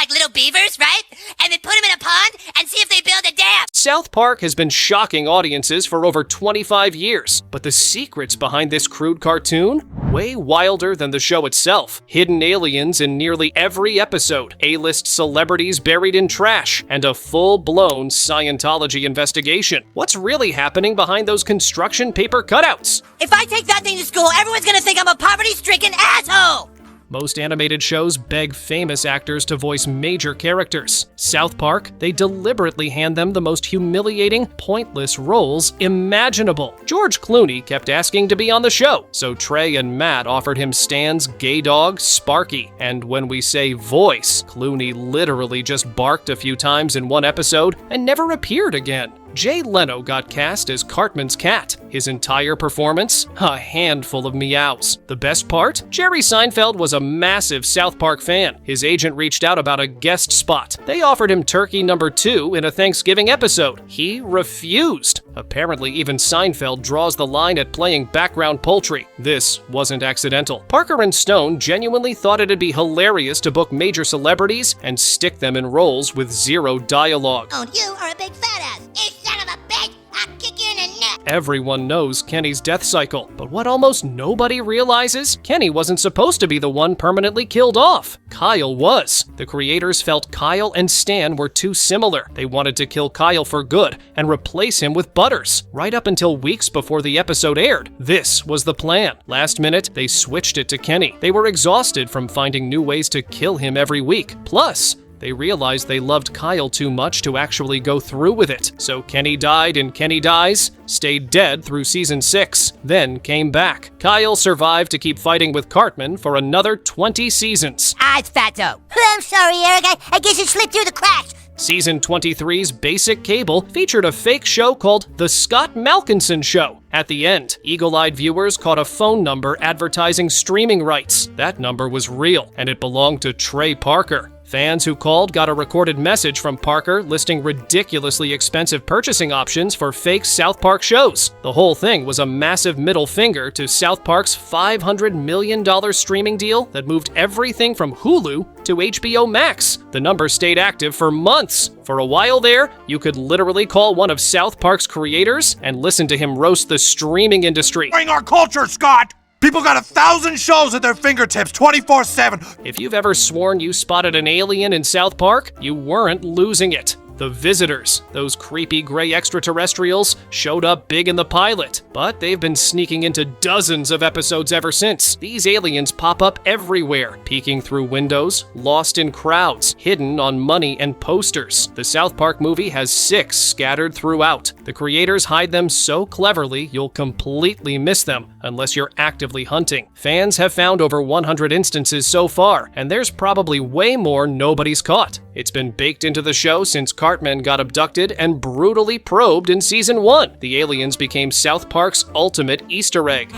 like little beavers, right? And then put them in a pond and see if they build a dam. South Park has been shocking audiences for over 25 years, but the secrets behind this crude cartoon? Way wilder than the show itself. Hidden aliens in nearly every episode, A-list celebrities buried in trash, and a full-blown Scientology investigation. What's really happening behind those construction paper cutouts? If I take that thing to school, everyone's gonna think I'm a poverty-stricken asshole! Most animated shows beg famous actors to voice major characters. South Park, they deliberately hand them the most humiliating, pointless roles imaginable. George Clooney kept asking to be on the show, so Trey and Matt offered him Stan's gay dog, Sparky. And when we say voice, Clooney literally just barked a few times in one episode and never appeared again. Jay Leno got cast as Cartman's cat. His entire performance? A handful of meows. The best part? Jerry Seinfeld was a massive South Park fan. His agent reached out about a guest spot. They offered him turkey number 2 in a Thanksgiving episode. He refused. Apparently, even Seinfeld draws the line at playing background poultry. This wasn't accidental. Parker and Stone genuinely thought it'd be hilarious to book major celebrities and stick them in roles with zero dialogue. Oh, you are a big fat ass. You son of a bitch! I'll kick you in the neck! Everyone knows Kenny's death cycle, but what almost nobody realizes? Kenny wasn't supposed to be the one permanently killed off. Kyle was. The creators felt Kyle and Stan were too similar. They wanted to kill Kyle for good and replace him with Butters. Right up until weeks before the episode aired, this was the plan. Last minute, they switched it to Kenny. They were exhausted from finding new ways to kill him every week. Plus, they realized they loved Kyle too much to actually go through with it. So Kenny died in Kenny Dies, stayed dead through season 6, then came back. Kyle survived to keep fighting with Cartman for another 20 seasons. It's Fatso. I'm sorry, Eric. I guess it slipped through the cracks. Season 23's Basic Cable featured a fake show called The Scott Malkinson Show. At the end, eagle-eyed viewers caught a phone number advertising streaming rights. That number was real, and it belonged to Trey Parker. Fans who called got a recorded message from Parker listing ridiculously expensive purchasing options for fake South Park shows. The whole thing was a massive middle finger to South Park's $500 million streaming deal that moved everything from Hulu to HBO Max. The number stayed active for months. For a while there, you could literally call one of South Park's creators and listen to him roast the streaming industry. Bring our culture, Scott! People got 1,000 shows at their fingertips 24/7. If you've ever sworn you spotted an alien in South Park, you weren't losing it. The visitors, those creepy gray extraterrestrials, showed up big in the pilot, but they've been sneaking into dozens of episodes ever since. These aliens pop up everywhere, peeking through windows, lost in crowds, hidden on money and posters. The South Park movie has 6 scattered throughout. The creators hide them so cleverly you'll completely miss them unless you're actively hunting. Fans have found over 100 instances so far, and there's probably way more nobody's caught. It's been baked into the show since Cartman got abducted and brutally probed in season 1. The aliens became South Park's ultimate Easter egg.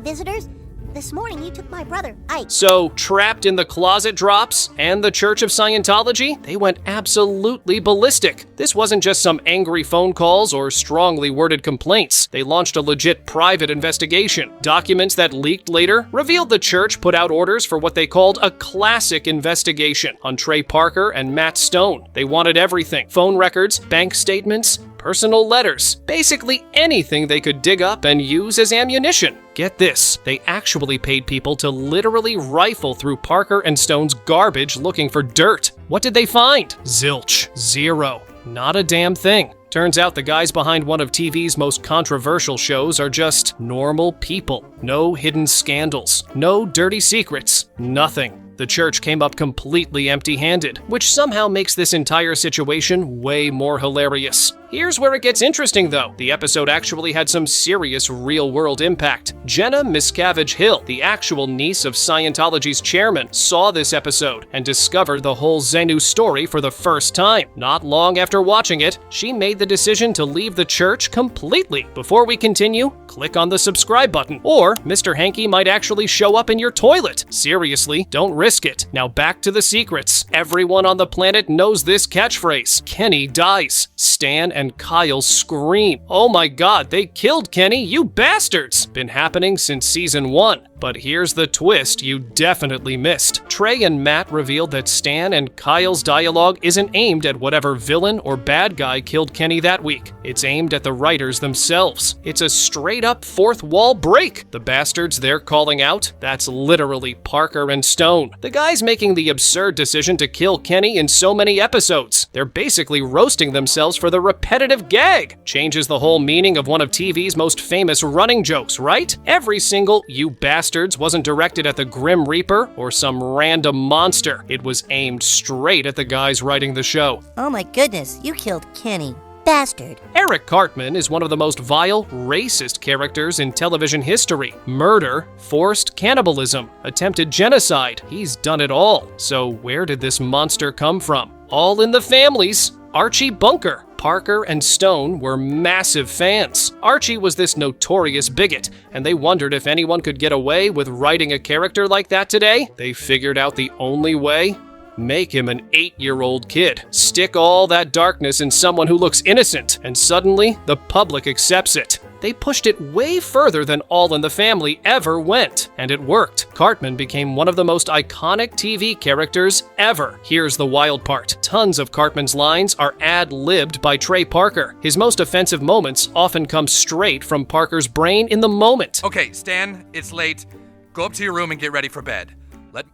Visitors? This morning you took my brother, Ike. So, Trapped in the Closet drops and the Church of Scientology, they went absolutely ballistic. This wasn't just some angry phone calls or strongly worded complaints. They launched a legit private investigation. Documents that leaked later revealed the church put out orders for what they called a classic investigation on Trey Parker and Matt Stone. They wanted everything: phone records, bank statements, personal letters, basically anything they could dig up and use as ammunition. Get this, they actually paid people to literally rifle through Parker and Stone's garbage looking for dirt. What did they find? Zilch. Zero. Not a damn thing. Turns out the guys behind one of TV's most controversial shows are just normal people. No hidden scandals, no dirty secrets, nothing. The church came up completely empty-handed, which somehow makes this entire situation way more hilarious. Here's where it gets interesting though. The episode actually had some serious real-world impact. Jenna Miscavige Hill, the actual niece of Scientology's chairman, saw this episode and discovered the whole Xenu story for the first time. Not long after watching it, she made the decision to leave the church completely. Before we continue, click on the subscribe button, or Mr. Hanky might actually show up in your toilet. Seriously, don't risk it. Now back to the secrets. Everyone on the planet knows this catchphrase. Kenny dies. Stan and Kyle scream. Oh my god, they killed Kenny, you bastards! Been happening since season 1. But here's the twist you definitely missed. Trey and Matt revealed that Stan and Kyle's dialogue isn't aimed at whatever villain or bad guy killed Kenny that week. It's aimed at the writers themselves. It's a straight-up fourth wall break. The bastards they're calling out, that's literally Parker and Stone. The guys making the absurd decision to kill Kenny in so many episodes. They're basically roasting themselves for the repetitive gag. Changes the whole meaning of one of TV's most famous running jokes, right? Every single "you bastards" wasn't directed at the Grim Reaper or some random monster. It was aimed straight at the guys writing the show. Oh my goodness, you killed Kenny. Bastard. Eric Cartman is one of the most vile, racist characters in television history. Murder, forced cannibalism, attempted genocide. He's done it all. So where did this monster come from? All in the families. Archie Bunker. Parker and Stone were massive fans. Archie was this notorious bigot, and they wondered if anyone could get away with writing a character like that today. They figured out the only way. Make him an 8-year-old kid. Stick all that darkness in someone who looks innocent, and suddenly the public accepts it. They pushed it way further than All in the Family ever went, and it worked. Cartman became one of the most iconic TV characters ever. Here's the wild part. Tons of Cartman's lines are ad-libbed by Trey Parker. His most offensive moments often come straight from Parker's brain in the moment. Okay, Stan, it's late. Go up to your room and get ready for bed.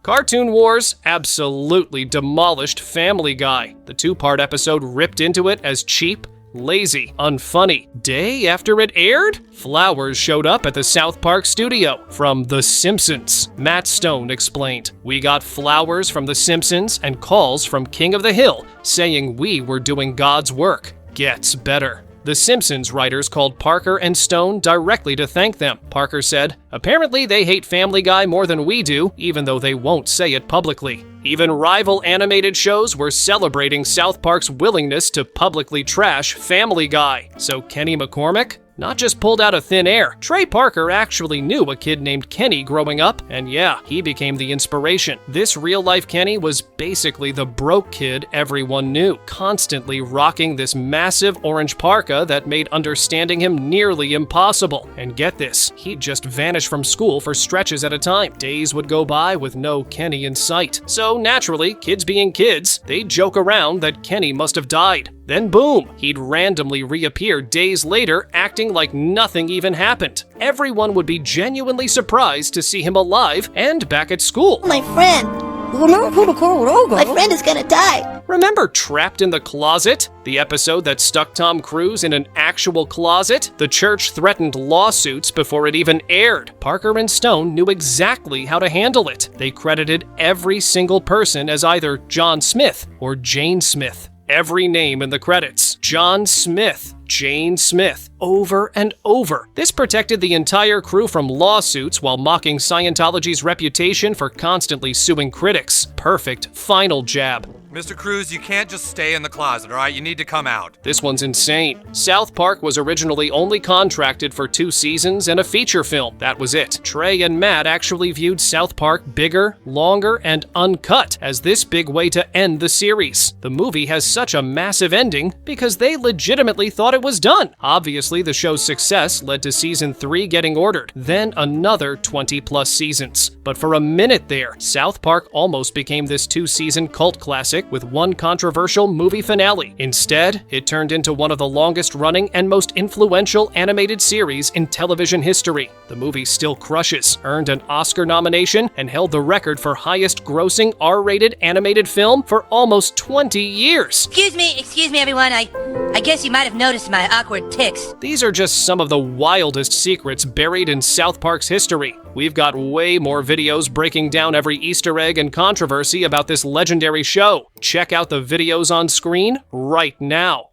Cartoon Wars absolutely demolished Family Guy. The 2-part episode ripped into it as cheap, lazy, unfunny. Day after it aired, flowers showed up at the South Park studio from The Simpsons. Matt Stone explained, "We got flowers from The Simpsons and calls from King of the Hill saying we were doing God's work. Gets better." The Simpsons writers called Parker and Stone directly to thank them. Parker said, "Apparently they hate Family Guy more than we do, even though they won't say it publicly." Even rival animated shows were celebrating South Park's willingness to publicly trash Family Guy. So Kenny McCormick? Not just pulled out of thin air. Trey Parker actually knew a kid named Kenny growing up, and yeah, he became the inspiration. This real-life Kenny was basically the broke kid everyone knew, constantly rocking this massive orange parka that made understanding him nearly impossible. And get this, he'd just vanish from school for stretches at a time. Days would go by with no Kenny in sight. So naturally, kids being kids, they'd joke around that Kenny must have died. Then boom, he'd randomly reappear days later acting like nothing even happened. Everyone would be genuinely surprised to see him alive and back at school. My friend. My friend is gonna die. Remember Trapped in the Closet? The episode that stuck Tom Cruise in an actual closet? The church threatened lawsuits before it even aired. Parker and Stone knew exactly how to handle it. They credited every single person as either John Smith or Jane Smith. Every name in the credits. John Smith, Jane Smith, over and over. This protected the entire crew from lawsuits while mocking Scientology's reputation for constantly suing critics. Perfect final jab. Mr. Cruz, you can't just stay in the closet, all right? You need to come out. This one's insane. South Park was originally only contracted for 2 seasons and a feature film. That was it. Trey and Matt actually viewed South Park bigger, longer, and uncut as this big way to end the series. The movie has such a massive ending because they legitimately thought it was done. Obviously, the show's success led to season 3 getting ordered, then another 20+ seasons. But for a minute there, South Park almost became this 2-season cult classic with one controversial movie finale. Instead, it turned into one of the longest-running and most influential animated series in television history. The movie still crushes, earned an Oscar nomination, and held the record for highest-grossing R-rated animated film for almost 20 years. Excuse me, everyone. I guess you might have noticed my awkward tics. These are just some of the wildest secrets buried in South Park's history. We've got way more videos breaking down every Easter egg and controversy about this legendary show. Check out the videos on screen right now.